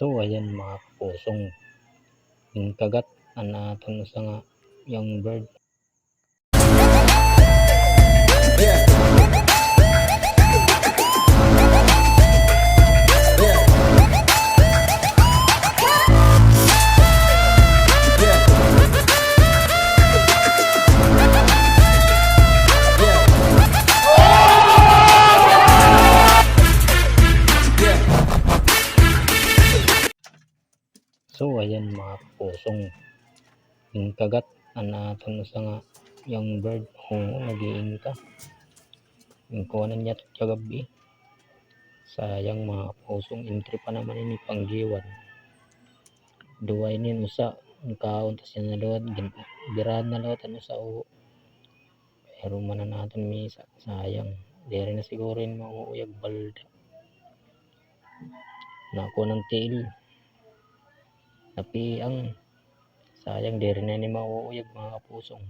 So ayan mga kapusong, yung kagat naton sa nga yung bird. So ayan mga kapusong, yung kagat naton sa nga yung bird. Nag-iing ka yung kuhanan niya kagabi. Sayang mga kapusong, entry pa naman ini panggiwan. Duway nin usa ang kaon tas yan naluwad birad na luwad ano sa uho. Pero man naton misa, sayang dere na siguro yun mauuyag balda nako ng tiil tapi ang sayang dere na ni mauuyag mga kapusong.